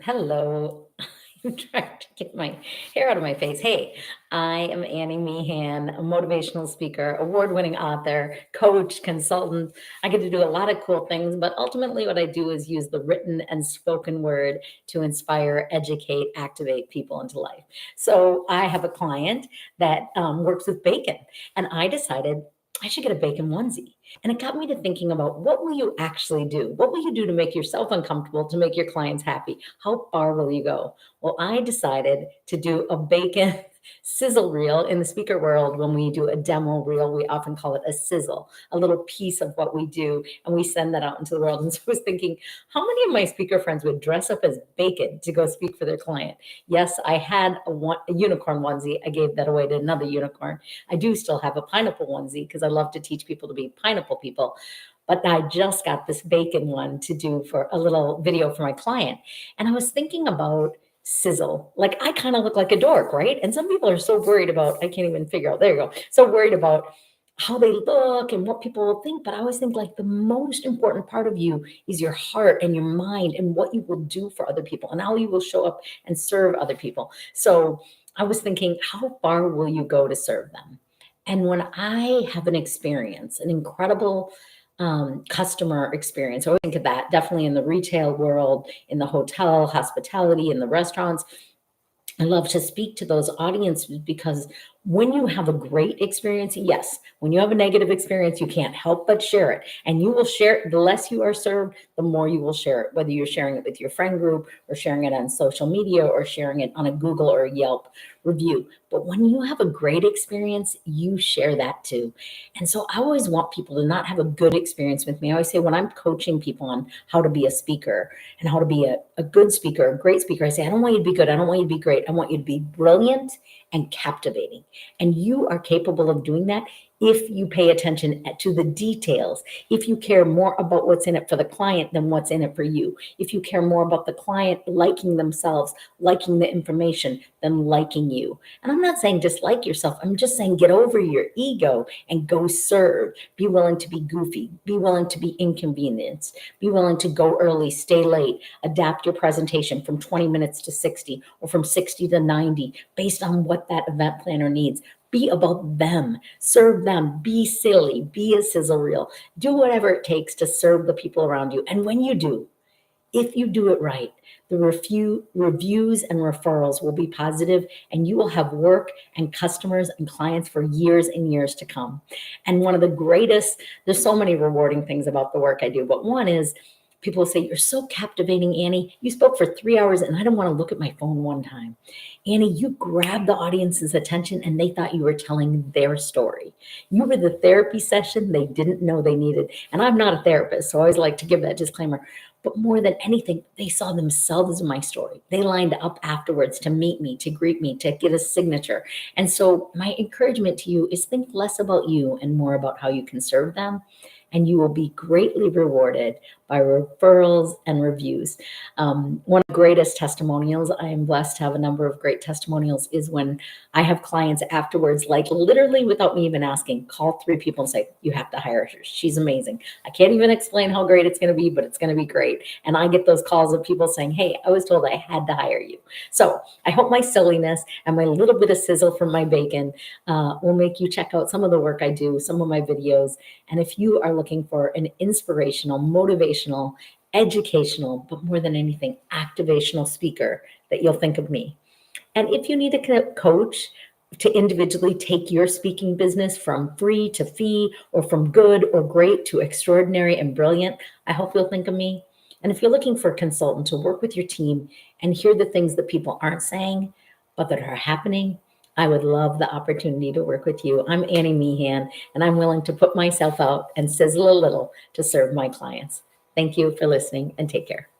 Hello. I'm trying to get my hair out of my face. Hey, I am Annie Meehan, a motivational speaker, award-winning author, coach, consultant. I get to do a lot of cool things, but ultimately what I do is use the written and spoken word to inspire, educate, activate people into life. So I have a client that works with bacon, and I decided I should get a bacon onesie. And it got me to thinking about what will you actually do? What will you do to make yourself uncomfortable, to make your clients happy? How far will you go? Well, I decided to do a bacon sizzle reel. In the speaker world. When we do a demo reel, we often call it a sizzle, a little piece of what we do, and we send that out into the world. And so I was thinking, how many of my speaker friends would dress up as bacon to go speak for their client? Yes, I had a unicorn onesie. I gave that away to another unicorn. I do still have a pineapple onesie because I love to teach people to be pineapple people. But I just got this bacon one to do for a little video for my client. And I was thinking about sizzle. Like, I kind of look like a dork, right? And some people are so worried about, I can't even figure out, there you go. So worried about how they look and what people will think. But I always think like the most important part of you is your heart and your mind and what you will do for other people and how you will show up and serve other people. So I was thinking, how far will you go to serve them? And when I have an experience, an incredible customer experience, I always think of that definitely in the retail world, in the hotel, hospitality, in the restaurants. I love to speak to those audiences because when you have a great experience, yes, when you have a negative experience, you can't help but share it. And you will share it. The less you are served, the more you will share it, whether you're sharing it with your friend group or sharing it on social media or sharing it on a Google or a Yelp review. But when you have a great experience, you share that too. And so I always want people to not have a good experience with me. I always say when I'm coaching people on how to be a speaker and how to be a good speaker, a great speaker, I say, I don't want you to be good. I don't want you to be great. I want you to be brilliant and captivating. And you are capable of doing that if you pay attention to the details, if you care more about what's in it for the client than what's in it for you, if you care more about the client liking themselves, liking the information than liking you. And I'm not saying dislike yourself. I'm just saying get over your ego and go serve. Be willing to be goofy. Be willing to be inconvenienced. Be willing to go early, stay late, adapt your presentation from 20 minutes to 60 or from 60 to 90 based on what that event planner needs. Be about them, serve them, be silly, be a sizzle reel, do whatever it takes to serve the people around you. And when you do, if you do it right, the reviews and referrals will be positive, and you will have work and customers and clients for years and years to come. And one of the greatest, there's so many rewarding things about the work I do, but one is people will say, you're so captivating, Annie. You spoke for 3 hours and I didn't want to look at my phone one time. Annie, you grabbed the audience's attention and they thought you were telling their story. You were the therapy session they didn't know they needed. And I'm not a therapist, so I always like to give that disclaimer. But more than anything, they saw themselves in my story. They lined up afterwards to meet me, to greet me, to get a signature. And so my encouragement to you is think less about you and more about how you can serve them. And you will be greatly rewarded by referrals and reviews. One of the greatest testimonials, I am blessed to have a number of great testimonials, is when I have clients afterwards, like literally without me even asking, call 3 people and say, you have to hire her. She's amazing. I can't even explain how great it's going to be, but it's going to be great. And I get those calls of people saying, hey, I was told I had to hire you. So I hope my silliness and my little bit of sizzle from my bacon will make you check out some of the work I do, some of my videos. And if you are looking for an inspirational, motivational, educational, but more than anything, activational speaker, that you'll think of me. And if you need a coach to individually take your speaking business from free to fee, or from good or great to extraordinary and brilliant, I hope you'll think of me. And if you're looking for a consultant to work with your team and hear the things that people aren't saying, but that are happening, I would love the opportunity to work with you. I'm Annie Meehan, and I'm willing to put myself out and sizzle a little to serve my clients. Thank you for listening, and take care.